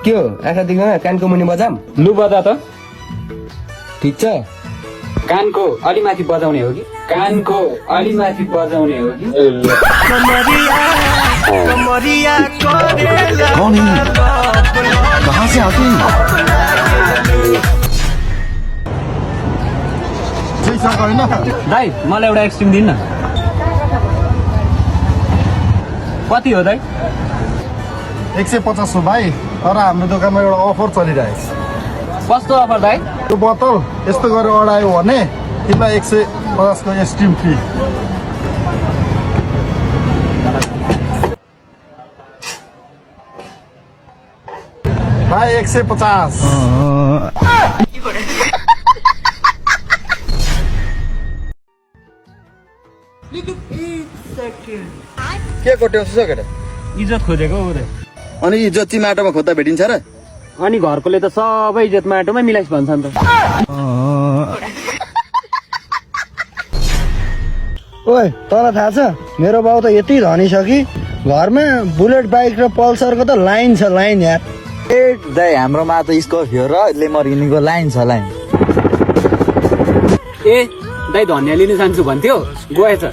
के हो आँखा देख्दैन कानको मुनि बजाम लु बजा त ठिक छ कानको अलि माथि बजाउने हो कि कानको अलि माथि बजाउने हो कि कौन है कहाँ से आते हैं दाइ मलाई एउटा एक्सट्रिम दिनु न कति हो दाइ 150 हो भाइ तर हाम्रो दोकानमा एउटा अफर चलिरहेको छ कस्तो अफर दाइ त्यो बोतल यस्तो गरेर अडायो भने तिमीलाई 150 को एक्सट्रिम फ्री भाइ 150 के कोट्याउँछ केटा इज्जत खोजेको हो दाइ अनि इज्जत चाहिँ माटोमा खोज्दा भेटिन्छ र अनि घरकोले त सबै इज्जत माटोमै मिलाइस भन्छन् त ओए तँलाई थाहा छ मेरो बाउ त यति धनी छ कि घरमा बुलेट बाइक र पल्सरको त लाइन छ लाइन यार ए दाइ हाम्रोमा त स्कर्पियो र लेमोर्गिनीको लाइन छ लाइन ए दाइ धनिया लिनु जान्छु भन्थ्यो गएछ